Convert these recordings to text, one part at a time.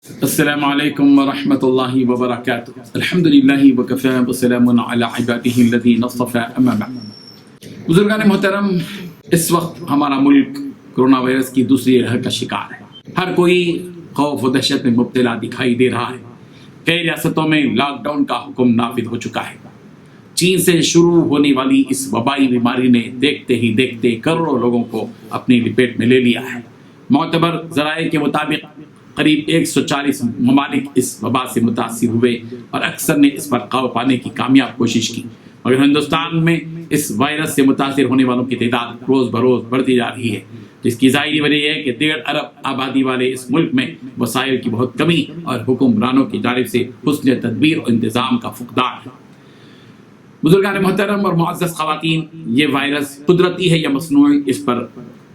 السلام علیکم ورحمۃ اللہ وبرکاتہ۔ الحمد للہ وکفی وسلام علی عبادہ الذین اصطفی، اما بعد۔ بزرگان محترم، اس وقت ہمارا ملک کرونا وائرس کی دوسری لہر کا شکار ہے۔ ہر کوئی خوف و دہشت میں مبتلا دکھائی دے رہا ہے۔ کئی ریاستوں میں لاک ڈاؤن کا حکم نافذ ہو چکا ہے۔ چین سے شروع ہونے والی اس وبائی بیماری نے دیکھتے ہی دیکھتے کروڑوں لوگوں کو اپنی لپیٹ میں لے لیا ہے۔ معتبر ذرائع کے مطابق قریب 140 ممالک اس وبا سے متاثر ہوئے اور اکثر نے اس پر قابو پانے کی کامیاب کوشش کی، مگر ہندوستان میں اس وائرس سے متاثر ہونے والوں کی تعداد روز بروز بڑھتی جا رہی ہے، جس کی ظاہری وجہ یہ ہے کہ 1.5 ارب آبادی والے اس ملک میں وسائل کی بہت کمی اور حکمرانوں کی جانب سے حسن تدبیر اور انتظام کا فقدان ہے۔ بزرگان محترم اور معزز خواتین، یہ وائرس قدرتی ہے یا مصنوعی، اس پر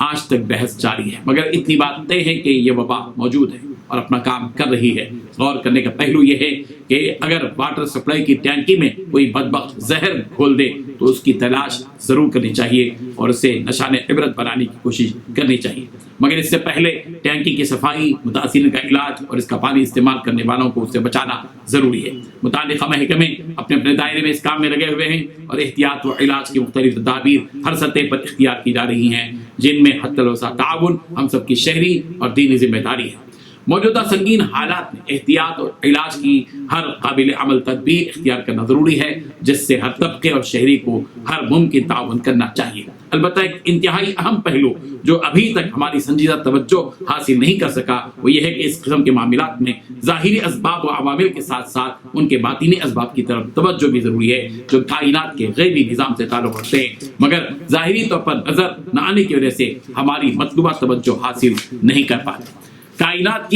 آج تک بحث جاری ہے، مگر اتنی بات طے ہے کہ یہ وبا موجود ہے اور اپنا کام کر رہی ہے۔ غور کرنے کا پہلو یہ ہے کہ اگر واٹر سپلائی کی ٹینکی میں کوئی بدبخت زہر گھول دے تو اس کی تلاش ضرور کرنی چاہیے اور اسے نشان عبرت بنانے کی کوشش کرنی چاہیے، مگر اس سے پہلے ٹینکی کی صفائی، متاثرین کا علاج اور اس کا پانی استعمال کرنے والوں کو اس سے بچانا ضروری ہے۔ متعلقہ محکمے اپنے اپنے دائرے میں اس کام میں لگے ہوئے ہیں اور احتیاط و علاج کی مختلف تدابیر ہر سطح پر اختیار کی جا رہی ہیں، جن میں حتی الوسع تعاون ہم سب کی شہری اور دینی ذمہ داری ہے۔ موجودہ سنگین حالات میں احتیاط اور علاج کی ہر قابل عمل تدبیر اختیار کرنا ضروری ہے، جس سے ہر طبقے اور شہری کو ہر ممکن تعاون کرنا چاہیے۔ البتہ ایک انتہائی اہم پہلو جو ابھی تک ہماری سنجیدہ توجہ حاصل نہیں کر سکا وہ یہ ہے کہ اس قسم کے معاملات میں ظاہری اسباب و عوامل کے ساتھ ساتھ ان کے باطنی اسباب کی طرف توجہ بھی ضروری ہے، جو کائنات کے غیبی نظام سے تعلق رکھتے ہیں، مگر ظاہری طور پر نظر نہ آنے کی وجہ سے ہماری مطلوبہ توجہ حاصل نہیں کر پاتے۔ کائنات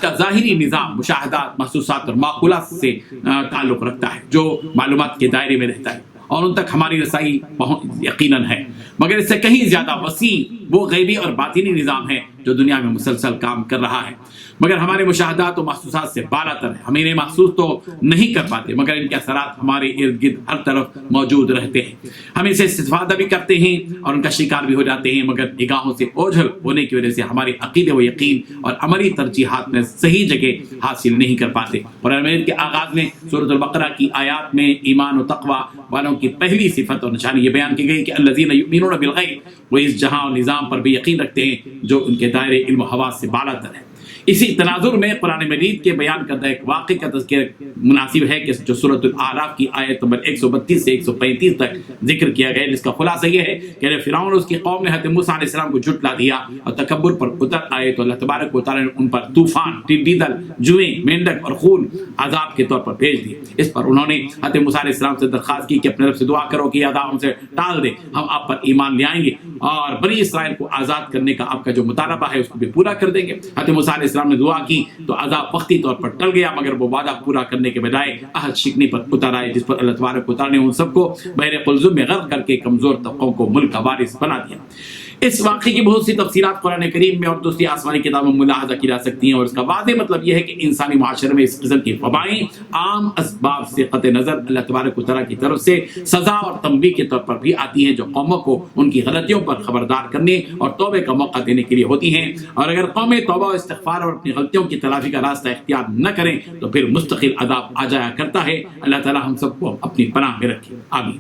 کا ظاہری نظام مشاہدات، محسوسات اور معقولات سے تعلق رکھتا ہے، جو معلومات کے دائرے میں رہتا ہے اور ان تک ہماری رسائی یقیناً ہے، مگر اس سے کہیں زیادہ وسیع وہ غیبی اور باطنی نظام ہے جو دنیا میں مسلسل کام کر رہا ہے، مگر ہمارے مشاہدات و محسوسات سے بالا تر ہے۔ ہم انہیں محسوس تو نہیں کر پاتے، مگر ان کے اثرات ہمارے ارد گرد ہر طرف موجود رہتے ہیں۔ ہم اسے استفادہ بھی کرتے ہیں اور ان کا شکار بھی ہو جاتے ہیں، مگر نگاہوں سے اوجھل ہونے کی وجہ سے ہمارے عقیدے و یقین اور عملی ترجیحات میں صحیح جگہ حاصل نہیں کر پاتے۔ قرآن مجید کے آغاز میں سورۃ البقرہ کی آیات میں ایمان و تقوی والوں کی پہلی صفت اور نشانی یہ بیان کی گئی کہ الذین یؤمنون بالغیب، وہ اس جہاں اور نظام پر بھی یقین رکھتے ہیں جو ان کے دائرے علم و حواس سے بالا تر ہے۔ اسی تناظر میں قرآن مجید کے بیان کردہ ایک واقعے کا تذکرہ مناسب ہے کہ جو سورۃ الاعراف کی آیت نمبر 132 سے 135 تک ذکر کیا گیا، جس کا خلاصہ یہ ہے کہ فرعون اور اس کی قوم نے حضرت موسیٰ علیہ السلام کو جھٹلا دیا اور تکبر پر اتر آئے تو اللہ تبارک و تعالیٰ نے ان پر طوفان، ٹڈی دل، جوئیں، مینڈک اور خون عذاب کے طور پر بھیج دیے۔ اس پر انہوں نے حضرت موسیٰ علیہ السلام سے درخواست کی کہ اپنے رب سے دعا کرو کہ یہ عذاب ہم سے ٹال دے، ہم آپ پر ایمان لے آئیں گے اور بنی اسرائیل کو آزاد کرنے کا آپ کا جو مطالبہ ہے اس کو بھی پورا کر دیں گے۔ حضرت موسیٰ علیہ السلام نے دعا کی تو عذاب وقتی طور پر ٹل گیا، مگر وہ وعدہ پورا کرنے کے بجائے عہد شکنی پر اتر آئے، جس پر اللہ تبارک و تعالیٰ نے ان سب کو بحر قلزم میں غرق کر کے کمزور طبقوں کو ملک کا وارث بنا دیا۔ اس واقعے کی بہت سی تفصیلات قرآن کریم میں اور دوسری آسمانی کتابوں میں ملاحظہ کی جا سکتی ہیں، اور اس کا واضح مطلب یہ ہے کہ انسانی معاشرے میں اس قسم کی وبائیں عام اسباب سے قطع نظر اللہ تبارک و تعالیٰ کی طرف سے سزا اور تنبیہ کے طور پر بھی آتی ہیں، جو قوموں کو ان کی غلطیوں پر خبردار کرنے اور توبے کا موقع دینے کے لیے ہوتی ہیں، اور اگر قومیں توبہ و استغفار اور اپنی غلطیوں کی تلافی کا راستہ اختیار نہ کریں تو پھر مستقل عذاب آ جایا کرتا ہے۔ اللہ تعالیٰ ہم سب کو اپنی پناہ میں رکھے، آمین۔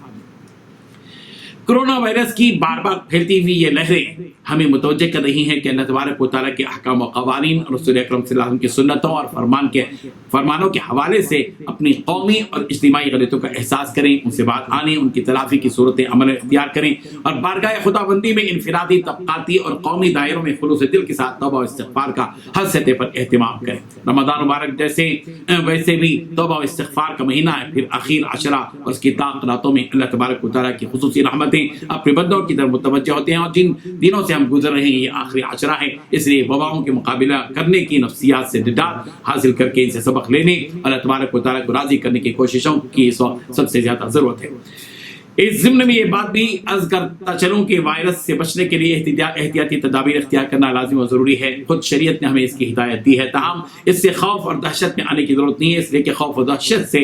کرونا وائرس کی بار بار پھیلتی ہوئی یہ لہریں ہمیں متوجہ کر رہی ہیں کہ اللہ تبارک و تعالیٰ کے احکام و قوانین اور رسول اکرم صلی اللہ علیہ وسلم کی سنتوں اور فرمانوں کے حوالے سے اپنی قومی اور اجتماعی غلطیوں کا احساس کریں، ان سے بات آنے، ان کی تلافی کی صورت عمل اختیار کریں اور بارگاہ خداوندی میں انفرادی، طبقاتی اور قومی دائروں میں خلوص دل کے ساتھ توبہ و استغفار کا ہر سطح پر اہتمام کریں۔ رمضان مبارک ویسے بھی توبہ و استغفار کا مہینہ ہے، پھر اخیر عشرہ اور اس کی طاق راتوں میں اللہ تبارک و تعالیٰ کی خصوصی رحمتیں اپنے بندوں کی طرف متوجہ ہوتے ہیں، اور جن دنوں سے ہم گزر رہے ہیں یہ آخری عشرہ ہے، اس لیے وباؤں کے مقابلہ کرنے کی نفسیات سے نجات حاصل کر کے ان سے سبق لینے، اللہ تبارک و تعالیٰ کو راضی کرنے کی کوششوں کی اس وقت سب سے زیادہ ضرورت ہے۔ اس ضمن میں یہ بات بھی عرض کرتا چلوں کہ وائرس سے بچنے کے لیے احتیاطی تدابیر اختیار کرنا لازم و ضروری ہے. خود شریعت نے ہمیں اس کی ہدایت دی ہے. تاہم اس سے خوف اور دہشت میں آنے کی ضرورت نہیں ہے، اس لیے کہ خوف و دہشت سے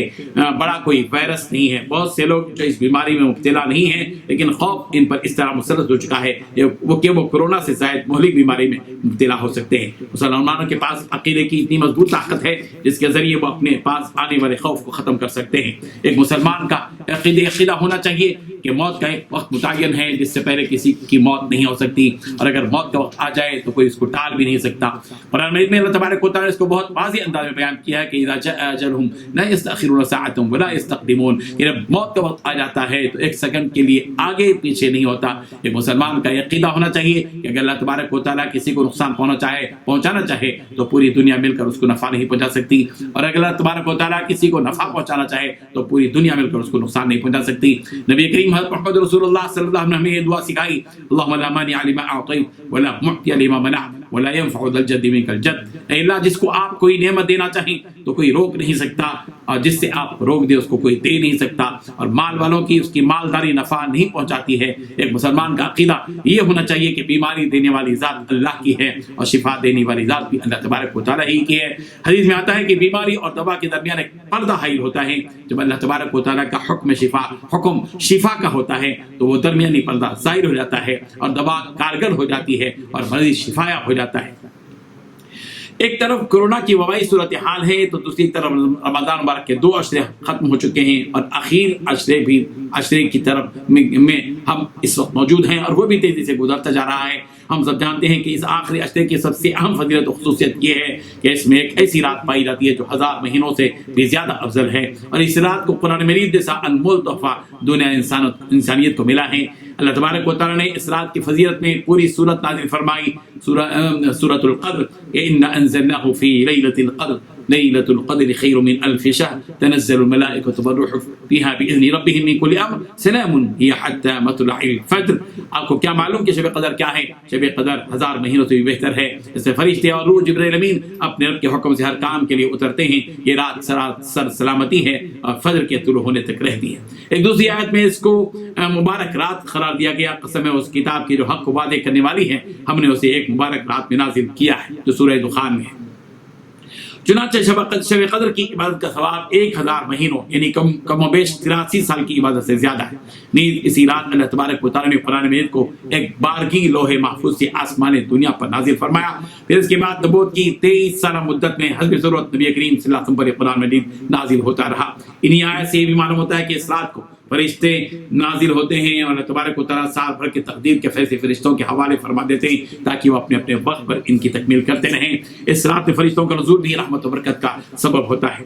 بڑا کوئی وائرس نہیں ہے. بہت سے لوگ جو اس بیماری میں مبتلا نہیں ہیں لیکن خوف ان پر اس طرح مسلط ہو چکا ہے کہ وہ کورونا سے زائد مہلک بیماری میں مبتلا ہو سکتے ہیں. مسلمانوں کے پاس عقیدے کی اتنی مضبوط طاقت ہے جس کے ذریعے وہ اپنے پاس آنے والے خوف کو ختم کر سکتے ہیں. ایک مسلمان کا عقیدہ ہونا چاہیے کہ موت کا ایک وقت متعین ہے جس سے پہلے کسی کی موت نہیں ہو سکتی، اور اگر موت کا وقت آ جائے تو کوئی اس کو ٹال بھی نہیں سکتا. قرآن مجید میں اللہ تبارک و تعالیٰ نے اس کو بہت واضح انداز میں بیان کیا ہے کہ اذا جاء اجلهم لا يستأخرون ساعة ولا يستقدمون، کہ جب موت کا وقت آ جاتا ہے تو ایک سیکنڈ کے لیے آگے پیچھے نہیں ہوتا. ایک مسلمان کا عقیدہ ہونا چاہیے کہ اگر اللہ تبارک و تعالیٰ کسی کو نقصان پہنچانا چاہے تو پوری دنیا مل کر اس کو نفع نہیں پہنچا سکتی، اور اگر اللہ تبارک و تعالیٰ کسی کو نفع پہنچانا چاہے تو پوری دنیا مل کر اس کو نقصان نہیں پہنچا سکتی. نبی کریم حضرت محمد رسول اللہ صلی اللہ علیہ وسلم نے ہمیں یہ دعا سکھائی، اللہم لا مانع لما اعطیت ولا معطی لما منعت ولا ينفع ذا الجد منك الجد. اے اللہ، جس کو آپ کوئی نعمت دینا چاہیں تو کوئی روک نہیں سکتا، اور جس سے آپ روک دے اس کو کوئی دے نہیں سکتا، اور مال والوں کی اس کی مالداری نفع نہیں پہنچاتی ہے. ایک مسلمان کا عقیدہ یہ ہونا چاہیے کہ بیماری دینے والی ذات اللہ کی ہے اور شفا دینے والی ذات بھی اللہ تبارک و تعالیٰ ہی کی ہے. حدیث میں آتا ہے کہ بیماری اور دوا کے درمیان ایک پردہ حائل ہوتا ہے. جب اللہ تبارک و تعالیٰ کا حکم شفا کا ہوتا ہے تو وہ درمیانی پردہ ظاہر ہو جاتا ہے اور دوا کارگر ہو جاتی ہے اور مریض شفایا ہو جاتا ہے. ایک طرف کورونا کی وبائی صورتحال ہے تو دوسری طرف رمضان مبارک کے 2 عشرے ختم ہو چکے ہیں، اور آخر عشرے کی طرف میں ہم اس وقت موجود ہیں، اور وہ بھی تیزی سے گزرتا جا رہا ہے. ہم سب جانتے ہیں کہ اس آخری عشرے کی سب سے اہم فضیلت و خصوصیت یہ ہے کہ اس میں ایک ایسی رات پائی جاتی ہے جو 1000 مہینوں سے بھی زیادہ افضل ہے، اور اس رات کو قرآن مجید جیسا انمول تحفہ دنیا انسانیت کو ملا ہے. اللہ تبارک و تعالیٰ نے اس رات کی فضیلت میں پوری سورت نازل فرمائی، سورۃ القدر، اِنَّا أَنزَلْنَاهُ فِي لَيْلَةِ الْقَدْرِ ليلة القدر خير من 1000 شهر تنزل الملائكة والروح فيها بإذن ربهم من كل أمر سلام هي حتى مطلع الفجر. آپ کو کیا معلوم کہ شب قدر کیا ہے؟ شب قدر 1000 مہینوں سے بھی بہتر ہے. اس سے فرشتے اور روح جبرائیل امین اپنے رب کے حکم سے ہر کام کے لیے اترتے ہیں. یہ رات سر سلامتی ہے اور فجر کے طلوع ہونے تک رہتی ہے. ایک دوسری آیت میں اس کو مبارک رات قرار دیا گیا. قسم ہے اس کتاب کی جو حق کو وعدے کرنے والی ہے، ہم نے اسے ایک مبارک رات میں نازل کیا ہے جو سورہ دخان میں ہے. چنانچہ شب قدر کی عبادت کا ثواب 1000 مہینوں یعنی کم و بیش 83 سال کی عبادت سے زیادہ ہے. نیز اسی رات اللہ تبارک و تعالیٰ نے قرآن مجید کو ایک بارگی لوح محفوظ سے آسمان دنیا پر نازل فرمایا. پھر اس کے بعد نبوت کی 23 سالہ مدت میں حسب ضرورت نبی کریم صلی اللہ علیہ وسلم پر قرآن مجید نازل ہوتا رہا. انہی آیت سے یہ بھی معلوم ہوتا ہے کہ اس رات کو فرشتے نازل ہوتے ہیں اور اللہ تبارک و تعالیٰ سال بھر کی تقدیر کے فیصلے فرشتوں کے حوالے فرما دیتے ہیں تاکہ وہ اپنے اپنے وقت پر ان کی تکمیل کرتے رہیں. اس رات میں فرشتوں کا نزول بھی رحمت و برکت کا سبب ہوتا ہے.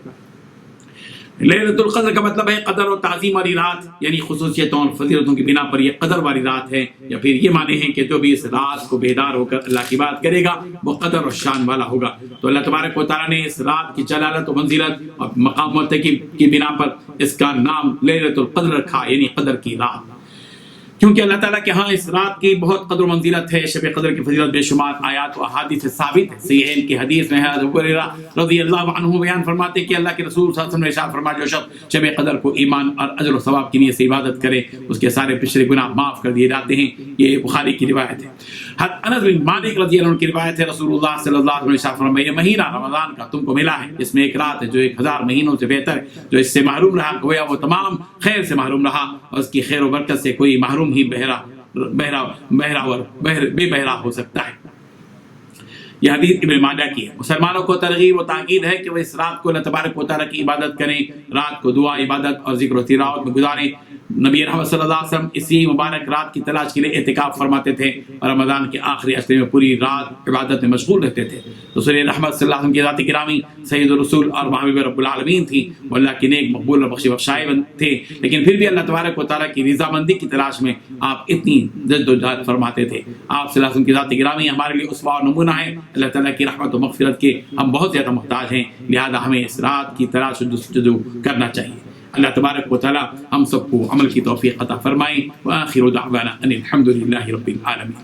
لیلۃ القدر کا مطلب ہے قدر و تعظیم والی رات، یعنی خصوصیتوں اور فضیلتوں کی بنا پر یہ قدر والی رات ہے. یا پھر یہ معنی ہے کہ جو بھی اس رات کو بیدار ہو کر اللہ کی بات کرے گا وہ قدر اور شان والا ہوگا. تو اللہ تبارک و تعالیٰ نے اس رات کی جلالت و منزلت اور مقام مرتکب کی بنا پر اس کا نام لیلۃ القدر رکھا، یعنی قدر کی رات، کیونکہ اللہ تعالیٰ کے ہاں اس رات کی بہت قدر و منزلت ہے. شب قدر کی فضیلت بے شمار آیات و احادیث سے ثابت ہے. صحیح کی حدیث میں ہے ابو ہریرہ رضی اللہ عنہ بیان فرماتے کہ اللہ کے رسول صلی اللہ علیہ وسلم نے ارشاد فرمایا جو شخص شب قدر کو ایمان اور اجر و ثواب کی نیت سے عبادت کرے اس کے سارے پچھلے گناہ معاف کر دیے جاتے ہیں. یہ بخاری کی روایت ہے. حضرت انس بن مالک رضی اللہ عنہ کی روایت ہے رسول اللہ صلی اللہ علیہ وسلم نے ارشاد فرمایا یہ مہینہ رمضان کا تم کو ملا ہے، اس میں ایک رات ہے جو 1000 مہینوں سے بہتر ہے. جو اس سے محروم رہا گویا وہ تمام خیر سے محروم رہا، اور اس کی خیر و برکت سے کوئی محروم ہی بے بہرا ہو سکتا ہے. یہ حدیث ابن ماجہ کی ہے. مسلمانوں کو ترغیب و تاکید ہے کہ وہ اس رات کو اللہ تبارک و تعالیٰ کی عبادت کریں، رات کو دعا، عبادت اور ذکر و تلاوت میں گزاریں. نبی رحمت صلی اللہ علیہ وسلم اسی مبارک رات کی تلاش کے لیے اعتکاف فرماتے تھے اور رمضان کے آخری عشرے میں پوری رات عبادت میں مشغول رہتے تھے. رسول رحمت صلی اللہ علیہ وسلم کی ذات گرامی سید الرسول اور محبوب رب العالمین تھی. وہ اللہ کے نیک مقبول اور بخشائے تھے، لیکن پھر بھی اللہ تبارک و تعالیٰ کی رضامندی کی تلاش میں آپ اتنی جد و جہد فرماتے تھے. آپ صلی اللہ علیہ وسلم کی ذات گرامی ہمارے لیے اسوہ اور نمونہ ہے. اللہ تعالیٰ کی رحمت و مغفرت کے ہم بہت زیادہ محتاج ہیں، لہذا ہمیں اس رات کی تلاش و جستجو کرنا چاہیے. اللہ تبارک و تعالیٰ ہم سب کو عمل کی توفیق عطا فرمائیں. وآخر دعوانا ان الحمد للہ رب العالمین.